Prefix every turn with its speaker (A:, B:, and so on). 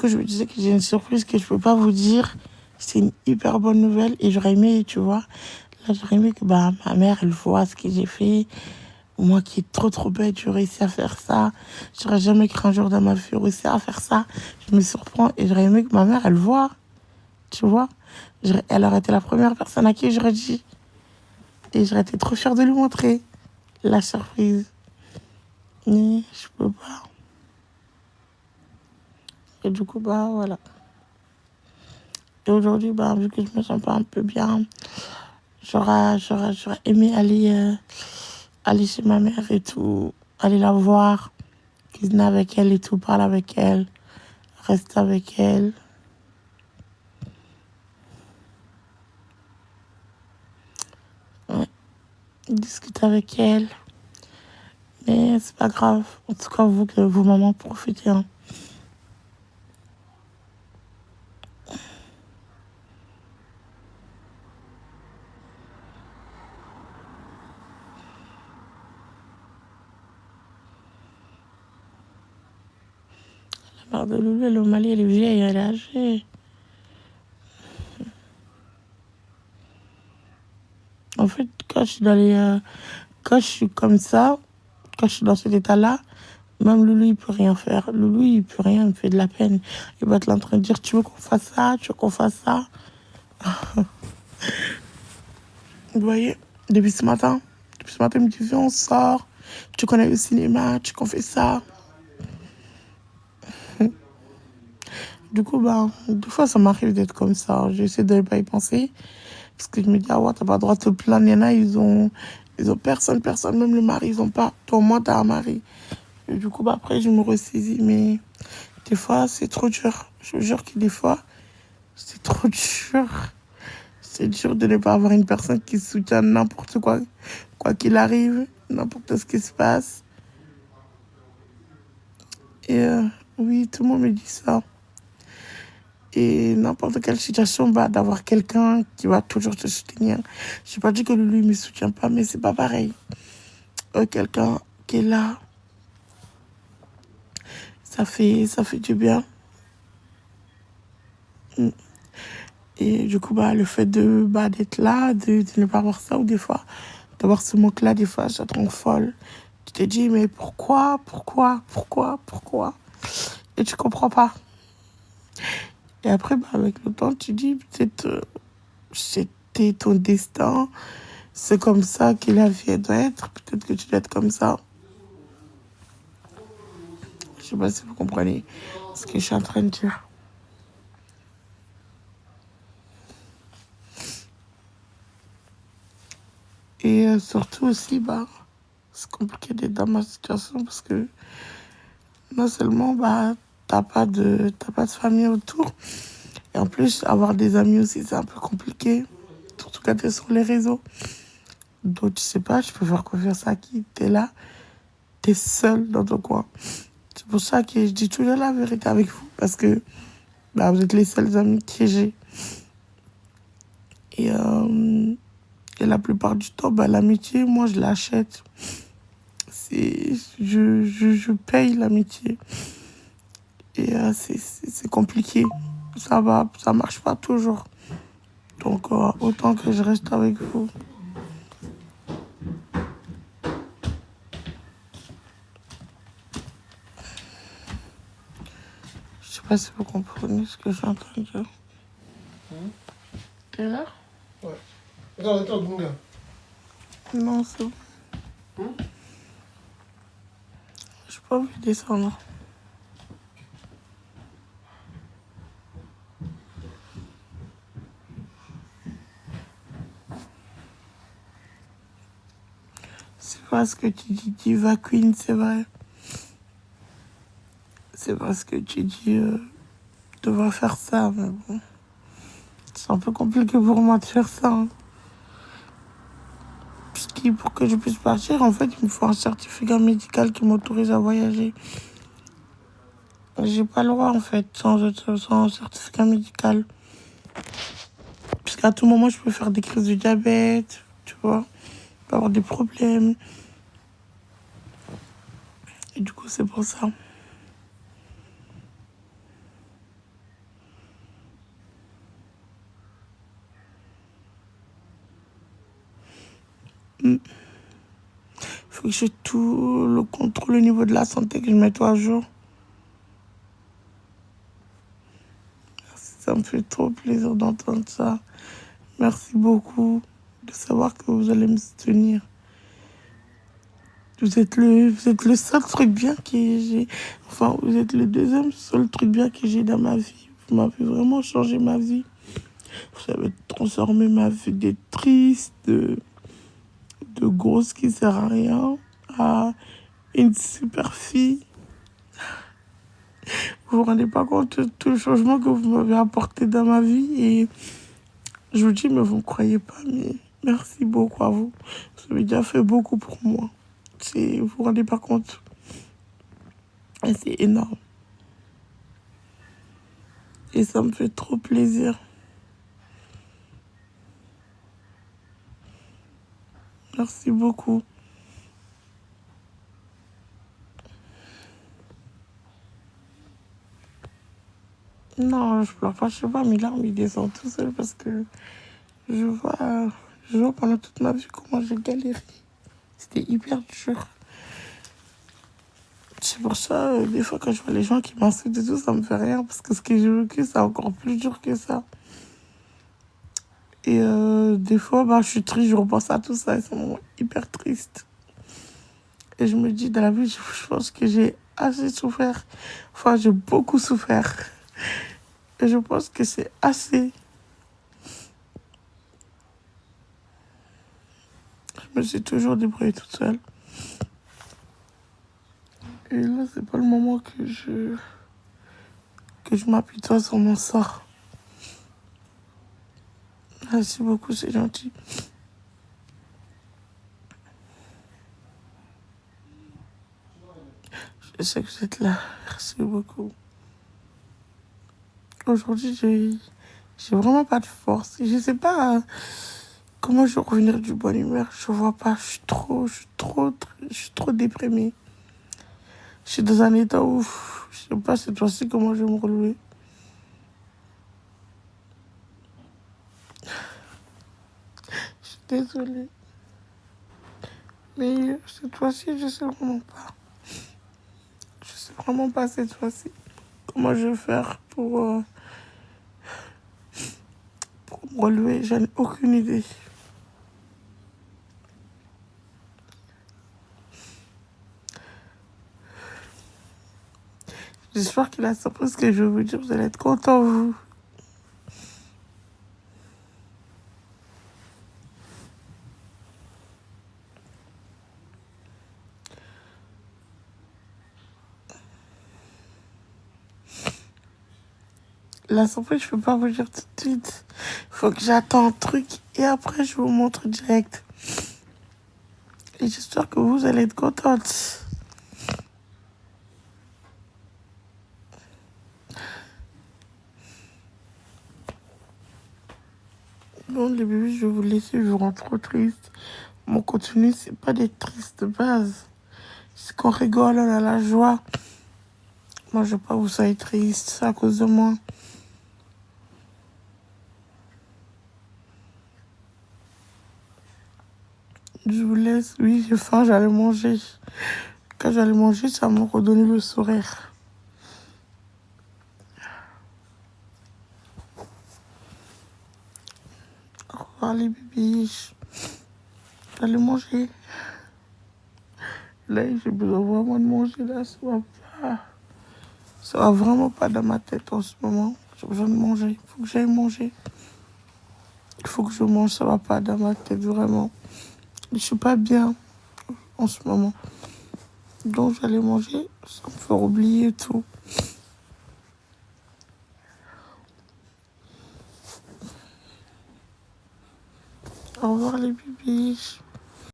A: coup, je me disais que j'ai une surprise que je peux pas vous dire. C'est une hyper bonne nouvelle et j'aurais aimé, tu vois. Là, j'aurais aimé que ma mère, elle voit ce que j'ai fait. Moi qui est trop bête, j'ai réussi à faire ça. J'aurais jamais cru un jour dans ma vie réussir à faire ça. Je me surprends et j'aurais aimé que ma mère, elle voit, tu vois. Elle aurait été la première personne à qui j'aurais dit. Et j'aurais été trop fière de lui montrer la surprise. Mais je peux pas. Et du coup, bah voilà. Et aujourd'hui, bah, vu que je me sens pas un peu bien, j'aurais aimé aller chez ma mère et tout, aller la voir, cuisiner avec elle et tout, parler avec elle, rester avec elle. Ouais, discuter avec elle. Mais c'est pas grave. En tout cas, vous, que vos mamans, profitez. Hein. La mère de Loulou, elle est au Mali, elle est vieille, elle est âgée. En fait, quand je suis comme ça, quand je suis dans cet état-là, même Loulou, il peut rien faire. Loulou, il peut rien, il me fait de la peine. Il va être là en train de dire, tu veux qu'on fasse ça, tu veux qu'on fasse ça. Vous voyez, depuis ce matin, il me dit, viens, on sort. Tu connais le cinéma, tu qu'on fait ça. Du coup, bah, des fois, ça m'arrive d'être comme ça. J'essaie de ne pas y penser. Parce que je me dis, ah ouais, t'as pas le droit de te plaindre. Il y en a, ils ont personne, même le mari, ils ont pas. Toi, au moins, t'as un mari. Et du coup, bah, après, je me ressaisis. Mais des fois, c'est trop dur. Je vous jure que des fois, c'est trop dur. C'est dur de ne pas avoir une personne qui soutient n'importe quoi, quoi qu'il arrive, n'importe ce qui se passe. Et oui, tout le monde me dit ça. Et n'importe quelle situation, bah, d'avoir quelqu'un qui va toujours te soutenir. Je n'ai pas dit que lui ne me soutient pas, mais c'est pas pareil. Quelqu'un qui est là, ça fait du bien. Et du coup, bah, le fait d'être là, de ne pas avoir ça, ou des fois, d'avoir ce manque-là, des fois, ça te rend folle. Tu te dis, mais pourquoi? Et tu comprends pas. Et après, bah, avec le temps, tu dis, peut-être, c'était ton destin. C'est comme ça que la vie doit être. Peut-être que tu dois être comme ça. Je sais pas si vous comprenez ce que je suis en train de dire. Et surtout aussi, bah, c'est compliqué d'être dans ma situation parce que non seulement, bah, t'as pas de famille autour. Et en plus, avoir des amis aussi, c'est un peu compliqué. Surtout quand t'es sur les réseaux. Donc, tu sais pas, je peux faire confiance à qui? T'es là, t'es seul dans ton coin. C'est pour ça que je dis toujours la vérité avec vous. Parce que bah, vous êtes les seuls amis que j'ai. Et, la plupart du temps, bah, l'amitié, moi, je l'achète. Je paye l'amitié. Et c'est compliqué. Ça marche pas toujours. Donc, autant que je reste avec vous. Je sais pas si vous comprenez ce que je suis en train de dire. T'es là?
B: Ouais. Attends, mon gars.
A: Non, c'est bon. Je peux pas vous descendre. C'est pas ce que tu dis, Diva Queen, c'est vrai. C'est parce que tu dis, tu devrais faire ça, mais bon. C'est un peu compliqué pour moi de faire ça. Hein. Pour que je puisse partir, en fait, il me faut un certificat médical qui m'autorise à voyager. J'ai pas le droit, en fait, sans certificat médical. Parce qu'à tout moment, je peux faire des crises de diabète, tu vois. Je peux avoir des problèmes. Et du coup, c'est pour ça. Il faut que j'ai tout le contrôle au niveau de la santé, que je mette à jour. Ça me fait trop plaisir d'entendre ça. Merci beaucoup de savoir que vous allez me soutenir. Vous êtes le seul truc bien que j'ai. Enfin, vous êtes le deuxième seul truc bien que j'ai dans ma vie. Vous m'avez vraiment changé ma vie. Vous avez transformé ma vie d'être triste, de grosse qui sert à rien, à une super fille. Vous vous rendez pas compte de tout le changement que vous m'avez apporté dans ma vie. Et je vous dis, mais vous ne croyez pas, mais merci beaucoup à vous. Vous avez déjà fait beaucoup pour moi. Vous vous rendez pas compte. Et c'est énorme. Et ça me fait trop plaisir. Merci beaucoup. Non, je pleure pas, je sais pas, mes larmes, ils descendent tout seul parce que je vois, je vois pendant toute ma vie comment j'ai galéré. C'était hyper dur. C'est pour ça, des fois, quand je vois les gens qui m'insultent et tout, ça me fait rien parce que ce que j'ai vécu, c'est encore plus dur que ça. Et des fois, bah, je suis triste, je repense à tout ça et c'est un moment hyper triste. Et je me dis, dans la vie, je pense que j'ai assez souffert. Enfin, j'ai beaucoup souffert. Et je pense que c'est assez. Je me suis toujours débrouillée toute seule. Et là, c'est pas le moment que je m'apitoie sur mon sort. Merci beaucoup, c'est gentil. Je sais que vous êtes là. Merci beaucoup. Aujourd'hui, j'ai vraiment pas de force. Je sais pas comment je vais revenir du bonne humeur. Je vois pas. Je suis trop déprimée. Je suis dans un état où je sais pas cette fois-ci comment je vais me relever. Je suis désolée. Mais cette fois-ci, je sais vraiment pas. Je sais vraiment pas cette fois-ci comment je vais faire pour me relever. J'en ai aucune idée. J'espère que la surprise que je vais vous dire, vous allez être contents, vous. La surprise, je peux pas vous dire tout de suite. Faut que j'attende un truc et après, je vous montre direct. Et j'espère que vous allez être contente. Bon, les bébés, je vais vous laisser, je rentre trop triste. Mon contenu, c'est pas des tristes de base. C'est qu'on rigole, on a la joie. Moi, je veux pas que vous soyez triste, c'est à cause de moi. Je vous laisse, oui, j'ai faim, j'allais manger. Quand j'allais manger, ça m'a redonné le sourire. Au revoir les bébés. J'allais manger. Là, j'ai besoin vraiment de manger, là, ça va pas. Ça va vraiment pas dans ma tête en ce moment. J'ai besoin de manger. Il faut que j'aille manger. Il faut que je mange, ça va pas dans ma tête, vraiment. Je suis pas bien en ce moment. Donc, j'allais manger, ça me fait oublier tout. Au revoir les bébés.